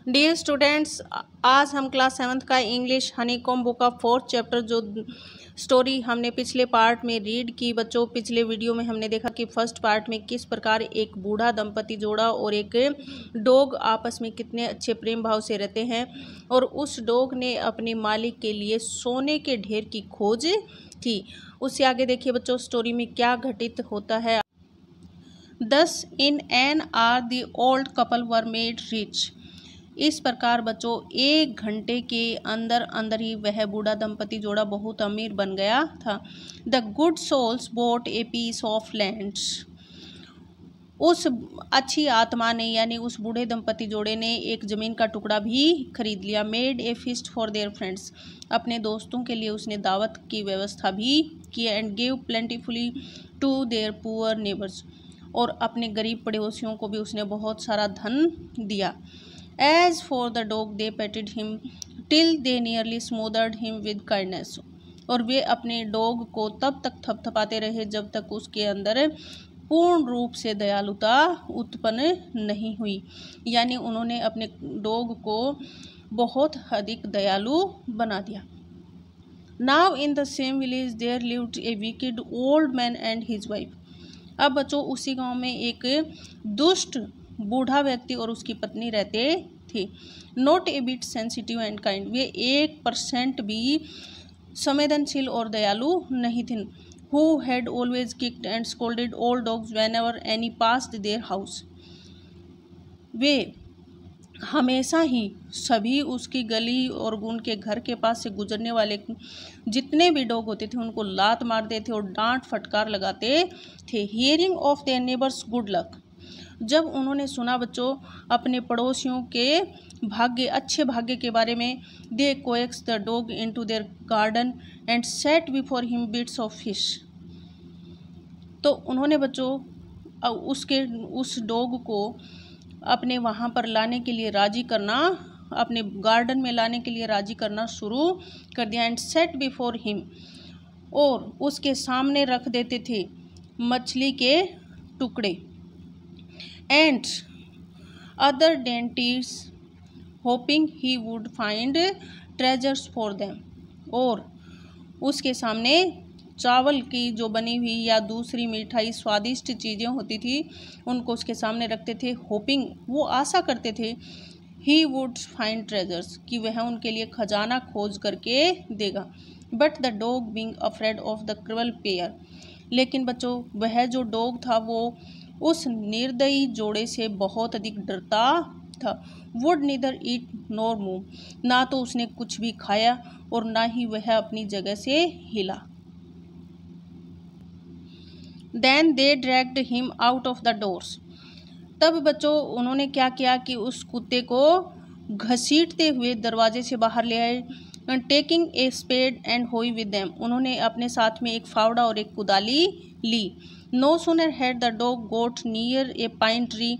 Dear students, आज हम class 7th का इंग्लिश हनीकॉम्ब बुक का 4th चैप्टर जो स्टोरी हमने पिछले पार्ट में रीड की बच्चों, पिछले वीडियो में हमने देखा कि फर्स्ट पार्ट में किस प्रकार एक बूढ़ा दंपति जोड़ा और एक डॉग आपस में कितने अच्छे प्रेम भाव से रहते हैं और उस डॉग ने अपने मालिक के लिए सोने के ढेर की खोज की। उससे आगे देखिए बच्चों, स्टोरी में क्या घटित होता है। Thus in an hour the old couple were made rich। इस प्रकार बच्चों 1 घंटे के अंदर अंदर ही वह बूढ़ा दंपति जोड़ा बहुत अमीर बन गया था। The good souls bought a piece of land. उस अच्छी आत्मा ने यानी उस बूढ़े दंपति जोड़े ने एक ज़मीन का टुकड़ा भी खरीद लिया। Made a feast for their friends. अपने दोस्तों के लिए उसने दावत की व्यवस्था भी की। And give plentifully to their poor neighbours. और अपने गरीब पड़ोसियों को भी उसने बहुत सारा धन दिया। As for the dog, they petted him till they nearly smothered him with kindness। और वे अपने डॉग को तब तक थपथपाते रहे जब तक उसके अंदर पूर्ण रूप से दयालुता उत्पन्न नहीं हुई, यानी उन्होंने अपने डॉग को बहुत अधिक दयालु बना दिया। Now in the same village there lived a wicked old man and his wife। अब बच्चों उसी गांव में एक दुष्ट बूढ़ा व्यक्ति और उसकी पत्नी रहते थे। Not a bit sensitive and kind. वे 1% भी संवेदनशील और दयालु नहीं थे। Who had always kicked and scolded all dogs whenever any passed their house. वे हमेशा ही सभी उसकी गली और उनके घर के पास से गुजरने वाले जितने भी डॉग होते थे उनको लात मारते थे और डांट फटकार लगाते थे। Hearing of their neighbours good luck. जब उन्होंने सुना बच्चों अपने पड़ोसियों के अच्छे भाग्य के बारे में, they coax the dog into their garden and set before him bits of fish. तो उन्होंने बच्चों उस डॉग को अपने वहाँ पर लाने के लिए राजी करना, अपने गार्डन में लाने के लिए राजी करना शुरू कर दिया। And set before him. और उसके सामने रख देते थे मछली के टुकड़े। And other dentis hopping he would find treasures for them. और उसके सामने चावल की जो बनी हुई या दूसरी मिठाई स्वादिष्ट चीज़ें होती थी उनको उसके सामने रखते थे। होपिंग, वो आशा करते थे, ही वुड फाइंड ट्रेजर्स, कि वह उनके लिए खजाना खोज करके देगा। But the dog being afraid of the cruel pair. लेकिन बच्चों वह जो डॉग था वो उस निर्दयी जोड़े से बहुत अधिक डरता था। Would neither eat nor move. ना तो उसने कुछ भी खाया और ना ही वह अपनी जगह से हिला। Then they dragged him out of the doors। तब बच्चों उन्होंने क्या किया कि उस कुत्ते को घसीटते हुए दरवाजे से बाहर ले आए। Taking a spade and hoe with them. उन्होंने अपने साथ में एक फावड़ा और एक कुदाली ली। No sooner had the dog got near a pine tree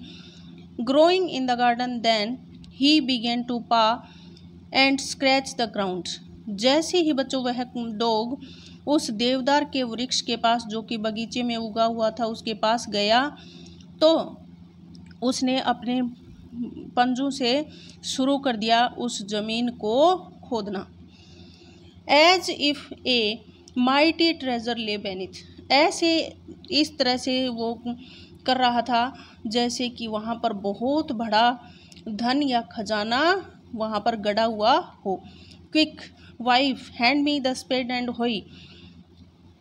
growing in the garden then he began to paw and scratch the ground. जैसे ही बच्चों वह डॉग उस देवदार के वृक्ष के पास जो कि बगीचे में उगा हुआ था उसके पास गया तो उसने अपने पंजों से शुरू कर दिया उस जमीन को खोदना। As if a mighty treasure lay beneath. ऐसे इस तरह से वो कर रहा था जैसे कि वहाँ पर बहुत बड़ा धन या खजाना वहाँ पर गड़ा हुआ हो। Quick wife hand me the spade and hoe.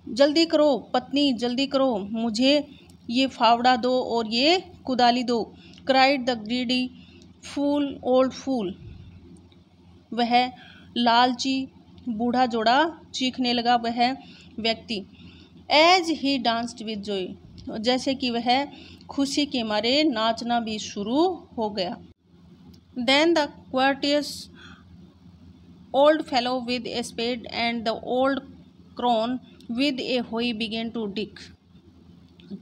जल्दी करो पत्नी, जल्दी करो, मुझे ये फावड़ा दो और ये कुदाली दो। Cried the greedy fool old fool. वह लालची बूढ़ा जोड़ा चीखने लगा वह व्यक्ति। As he danced with joy. जैसे कि वह खुशी के मारे नाचना भी शुरू हो गया। Then the courteous old fellow with a spade and the old crone with a hoe began to dig।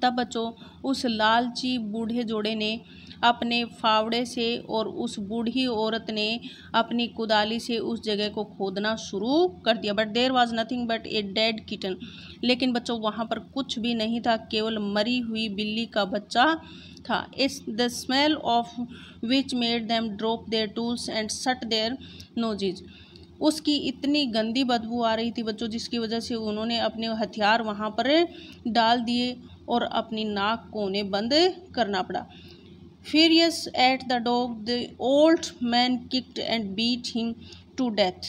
तब बच्चों उस लालची बूढ़े जोड़े ने अपने फावड़े से और उस बूढ़ी औरत ने अपनी कुदाली से उस जगह को खोदना शुरू कर दिया। But there was nothing but a dead kitten. लेकिन बच्चों वहाँ पर कुछ भी नहीं था, केवल मरी हुई बिल्ली का बच्चा था। इस the smell of which made them drop there tools and shut there noses. उसकी इतनी गंदी बदबू आ रही थी बच्चों, जिसकी वजह से उन्होंने अपने हथियार वहाँ पर डाल दिए और अपनी नाक को उन्हें बंद करना पड़ा। Furious at the dog, the old man kicked and beat him to death.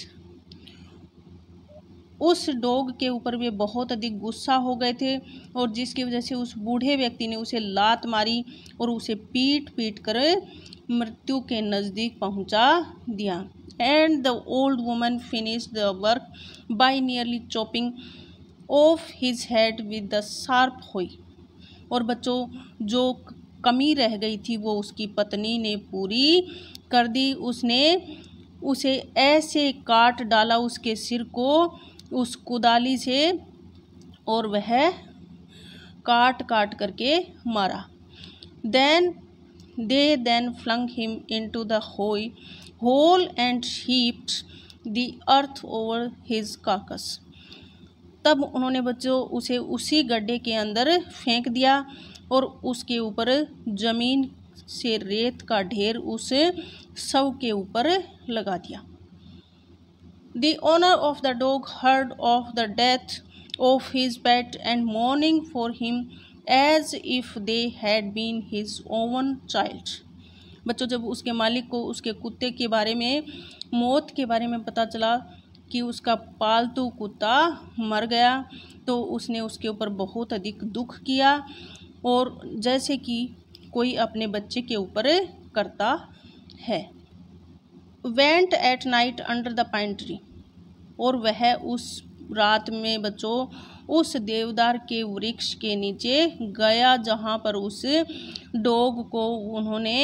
उस डॉग के ऊपर वे बहुत अधिक गुस्सा हो गए थे और जिसकी वजह से उस बूढ़े व्यक्ति ने उसे लात मारी और उसे पीट पीट कर मृत्यु के नज़दीक पहुंचा दिया। And the old woman finished the work by nearly chopping of his head with the sharp होई। और बच्चों जो कमी रह गई थी वो उसकी पत्नी ने पूरी कर दी। उसने उसे ऐसे काट डाला उसके सिर को उस कुदाली से और वह काट काट करके मारा। Then flung him into the hole and heaped the earth over his carcass. तब उन्होंने बच्चों उसे उसी गड्ढे के अंदर फेंक दिया और उसके ऊपर जमीन से रेत का ढेर उस शव के ऊपर लगा दिया। The owner of the dog heard of the death of his pet and mourning for him as if they had been his own child. बच्चों जब उसके मालिक को उसके कुत्ते के बारे में मौत के बारे में पता चला कि उसका पालतू कुत्ता मर गया तो उसने उसके ऊपर बहुत अधिक दुख किया और जैसे कि कोई अपने बच्चे के ऊपर करता है। Went at night under the pine tree. और वह उस रात में बच्चों उस देवदार के वृक्ष के नीचे गया जहाँ पर उस डॉग को उन्होंने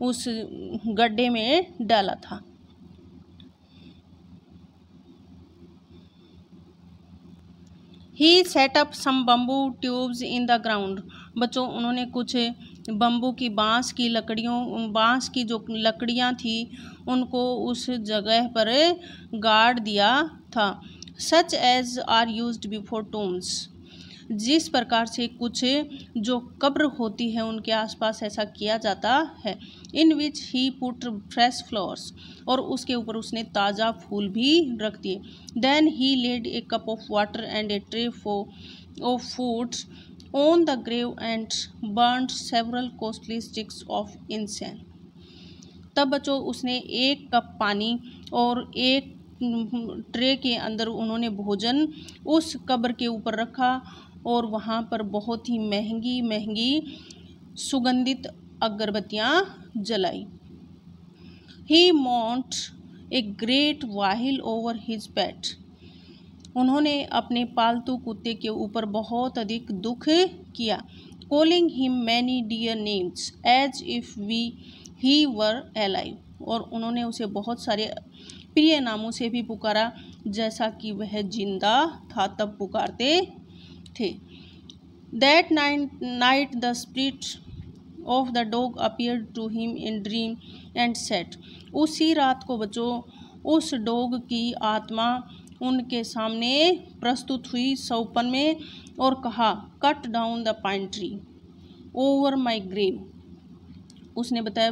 उस गड्ढे में डाला था। He set up some bamboo tubes in the ground. बच्चों उन्होंने कुछ बम्बू की बांस की जो लकड़ियाँ थी उनको उस जगह पर गाड़ दिया था। Such as are used before tombs. जिस प्रकार से कुछ जो कब्र होती है उनके आसपास ऐसा किया जाता है। In which he put fresh flowers. और उसके ऊपर उसने ताज़ा फूल भी रख दिए। Then he laid a cup of water and a tray of foods on the grave and burned several costly sticks of incense. तब बच्चों उसने एक कप पानी और एक ट्रे के अंदर उन्होंने भोजन उस कब्र के ऊपर रखा और वहाँ पर बहुत ही महंगी महंगी सुगंधित अगरबत्तियाँ जलाई। He mourned a great while over his pet. उन्होंने अपने पालतू कुत्ते के ऊपर बहुत अधिक दुख किया। Calling him many dear names as if he were alive. और उन्होंने उसे बहुत सारे प्रिय नामों से भी पुकारा जैसा कि वह जिंदा था तब पुकारते थे। That night the spirit of the dog appeared to him in dream and said. उसी रात को बच्चों उस डॉग की आत्मा उनके सामने प्रस्तुत हुई सौपन में और कहा, cut down the pine tree over my grave. उसने बताया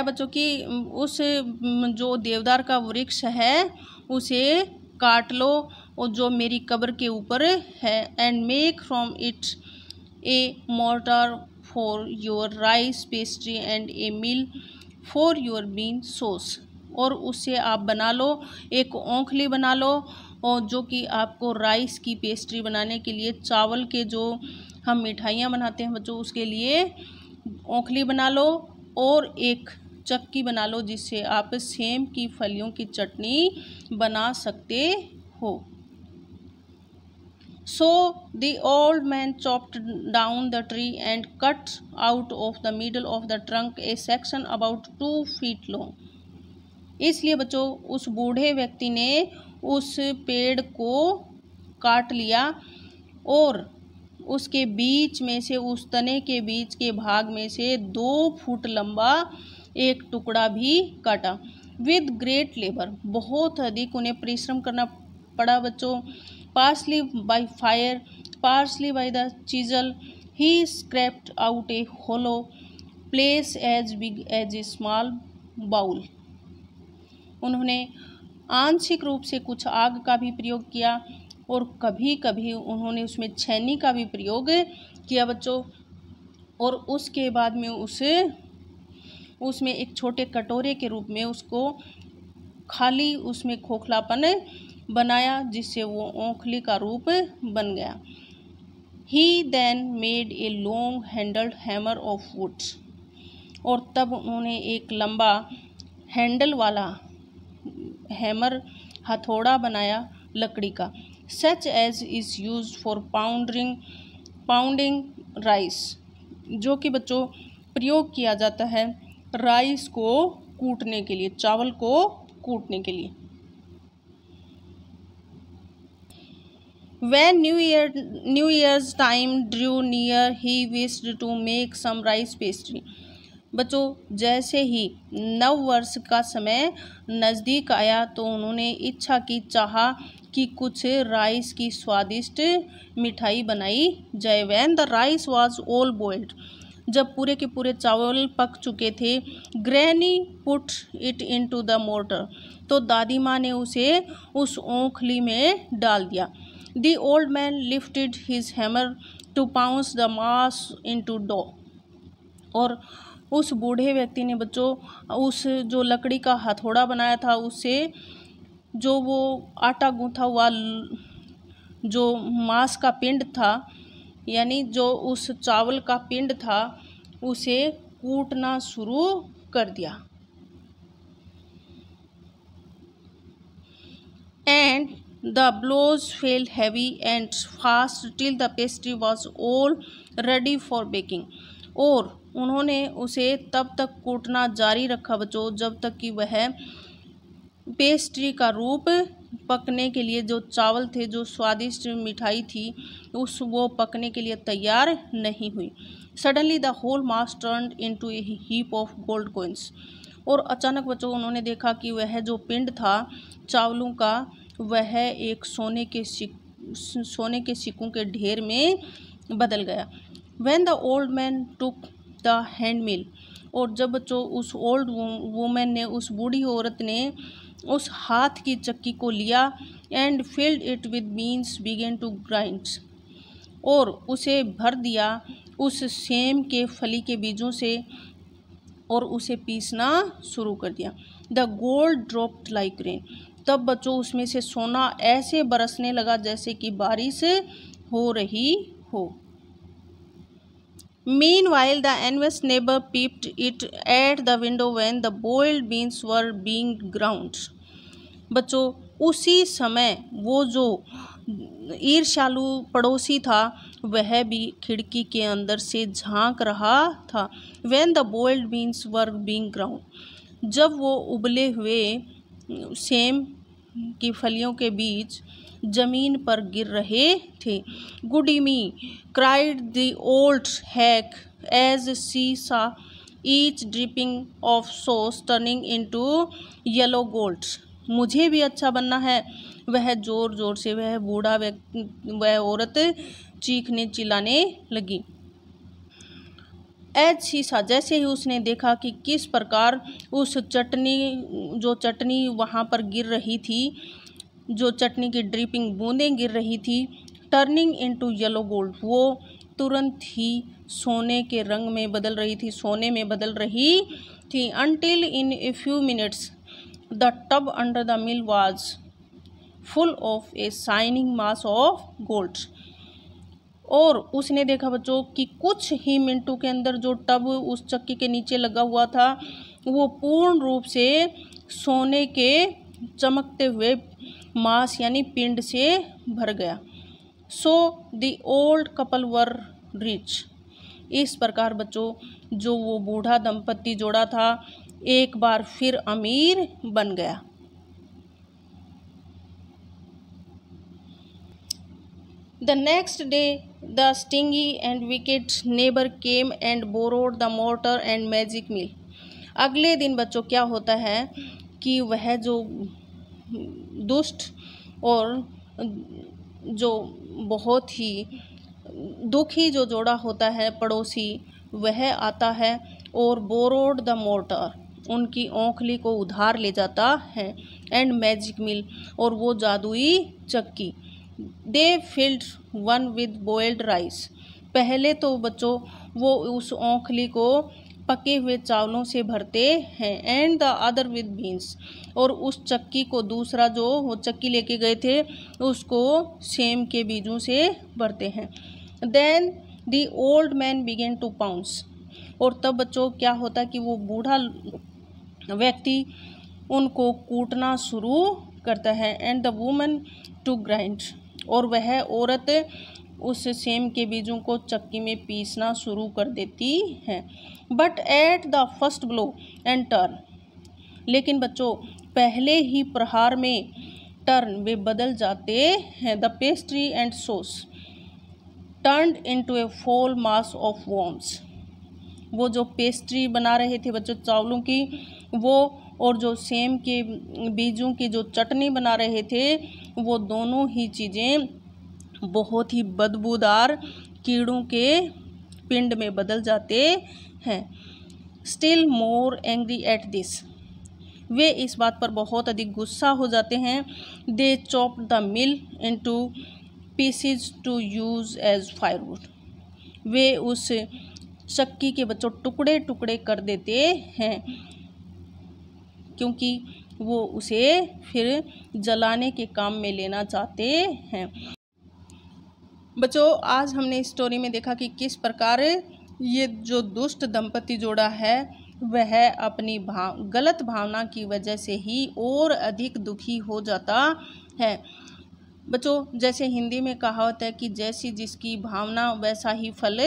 बच्चों कि उस जो देवदार का वृक्ष है उसे काट लो और जो मेरी कब्र के ऊपर है and make from it A mortar for your rice pastry and A mill for your bean sauce. और उससे आप बना लो एक औंखली बना लो और जो कि आपको राइस की पेस्ट्री बनाने के लिए चावल के जो हम मिठाइयाँ बनाते हैं बच्चों उसके लिए औंखली बना लो और एक चक्की बना लो जिससे आप सेम की फलियों की चटनी बना सकते हो। So the old man chopped down the tree and cut out of the middle of the trunk a section about 2 feet long. इसलिए बच्चों उस बूढ़े व्यक्ति ने उस पेड़ को काट लिया और उसके बीच में से, उस तने के बीच के भाग में से 2 फुट लंबा एक टुकड़ा भी काटा। विद ग्रेट लेबर, बहुत अधिक उन्हें परिश्रम करना पड़ा बच्चों। Partly by fire, partly by the chisel, he scraped out a hollow place as big as a small bowl. उन्होंने आंशिक रूप से कुछ आग का भी प्रयोग किया और कभी कभी उन्होंने उसमें छेनी का भी प्रयोग किया बच्चों। और उसके बाद में उसमें एक छोटे कटोरे के रूप में उसको खाली उसमें खोखलापन बनाया, जिससे वो ओखली का रूप बन गया। He then made a long handled hammer of wood, और तब उन्होंने एक लंबा हैंडल वाला हैमर, हथौड़ा बनाया लकड़ी का। Such as is used for pounding rice, जो कि बच्चों प्रयोग किया जाता है राइस को कूटने के लिए, चावल को कूटने के लिए। When New Year's time drew near, he wished to make some rice pastry. बच्चों जैसे ही नव वर्ष का समय नज़दीक आया तो उन्होंने इच्छा की, चाहा कि कुछ राइस की स्वादिष्ट मिठाई बनाई जाए। When the rice was all boiled, जब पूरे के पूरे चावल पक चुके थे, granny put it into the mortar, तो दादी माँ ने उसे उस ओखली में डाल दिया। The old man lifted his hammer to pound the mass into dough, और उस बूढ़े व्यक्ति ने बच्चों उस जो लकड़ी का हथौड़ा बनाया था उससे जो वो आटा गूंथा हुआ जो मांस का पिंड था, यानी जो उस चावल का पिंड था, उसे कूटना शुरू कर दिया। And the blows fell heavy and fast till the pastry was all ready for baking, और उन्होंने उसे तब तक कूटना जारी रखा बच्चों जब तक कि वह पेस्ट्री का रूप पकने के लिए, जो चावल थे, जो स्वादिष्ट मिठाई थी, वो पकने के लिए तैयार नहीं हुई। Suddenly the whole mass turned into a heap of gold coins, और अचानक बच्चों उन्होंने देखा कि वह जो पिंड था चावलों का, वह एक सोने के सिक्कों के ढेर में बदल गया। When the old man took the hand mill, और जब बच्चों उस ओल्ड वुमेन ने, उस बूढ़ी औरत ने उस हाथ की चक्की को लिया, and filled it with beans began to grind, और उसे भर दिया उस सेम के फली के बीजों से और उसे पीसना शुरू कर दिया। The gold dropped like rain, तब बच्चों उसमें से सोना ऐसे बरसने लगा जैसे कि बारिश हो रही हो। Meanwhile, the envious neighbor peeped it at the window when the boiled beans were being ground. बच्चों उसी समय वो जो ईर्ष्यालु पड़ोसी था वह भी खिड़की के अंदर से झांक रहा था। When the boiled beans were being ground, जब वो उबले हुए सेम की फलियों के बीज जमीन पर गिर रहे थे। Goody me cried the old hag as she saw each dripping of sauce turning into yellow gold, मुझे भी अच्छा बनना है, वह जोर जोर से वह औरत चीखने चिल्लाने लगी। एज शीशा, जैसे ही उसने देखा कि किस प्रकार उस चटनी वहाँ पर गिर रही थी, जो चटनी की ड्रिपिंग बूंदें गिर रही थी, टर्निंग इनटू येलो गोल्ड, वो तुरंत ही सोने के रंग में बदल रही थी, सोने में बदल रही थी। Until in a few minutes the tub under the mill was full of a shining mass of gold, और उसने देखा बच्चों कि कुछ ही मिनटों के अंदर जो टब उस चक्की के नीचे लगा हुआ था वो पूर्ण रूप से सोने के चमकते हुए मांस यानी पिंड से भर गया। So the old couple were rich, इस प्रकार बच्चों जो वो बूढ़ा दंपत्ति जोड़ा था एक बार फिर अमीर बन गया। The next day the stingy and wicked neighbour came and borrowed the mortar and magic mill. अगले दिन बच्चों क्या होता है कि वह जो दुष्ट और जो बहुत ही दुखी जो जोड़ा होता है पड़ोसी, वह आता है और बोरोड द मोर्टर उनकी ओंखली को उधार ले जाता है एंड मैजिक मिल और वो जादुई चक्की। They filled one with boiled rice. पहले तो बच्चों वो उस ओंखली को पके हुए चावलों से भरते हैं and the other with beans, और उस चक्की को दूसरा जो वो चक्की लेके गए थे उसको सेम के बीजों से भरते हैं। Then the old man began to pound. और तब बच्चों क्या होता है कि वो बूढ़ा व्यक्ति उनको कूटना शुरू करता है and the woman to grind, और वह औरत उस सेम के बीजों को चक्की में पीसना शुरू कर देती है। But at the first blow and turn, लेकिन बच्चों पहले ही प्रहार में टर्न वे बदल जाते हैं। The pastry and sauce turned into a foul mass of worms. वो जो पेस्ट्री बना रहे थे बच्चों चावलों की, वो और जो सेम के बीजों की जो चटनी बना रहे थे, वो दोनों ही चीज़ें बहुत ही बदबूदार कीड़ों के पिंड में बदल जाते हैं। Still more angry at this, वे इस बात पर बहुत अधिक गुस्सा हो जाते हैं। They chop the mill into pieces to use as firewood, वे उस चक्की के बच्चों टुकड़े टुकड़े कर देते हैं क्योंकि वो उसे फिर जलाने के काम में लेना चाहते हैं। बच्चों आज हमने इस स्टोरी में देखा कि किस प्रकार ये जो दुष्ट दंपति जोड़ा है वह अपनी गलत भावना की वजह से ही और अधिक दुखी हो जाता है। बच्चों जैसे हिंदी में कहावत है कि जैसी जिसकी भावना वैसा ही फल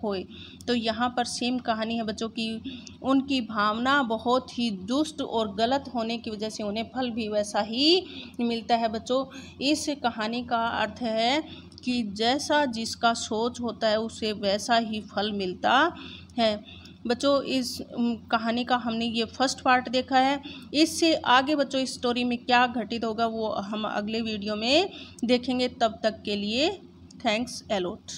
होए, तो यहाँ पर सेम कहानी है बच्चों की उनकी भावना बहुत ही दुष्ट और गलत होने की वजह से उन्हें फल भी वैसा ही मिलता है। बच्चों इस कहानी का अर्थ है कि जैसा जिसका सोच होता है उसे वैसा ही फल मिलता है। बच्चों इस कहानी का हमने ये फर्स्ट पार्ट देखा है। इससे आगे बच्चों इस स्टोरी में क्या घटित होगा वो हम अगले वीडियो में देखेंगे। तब तक के लिए थैंक्स अ लॉट।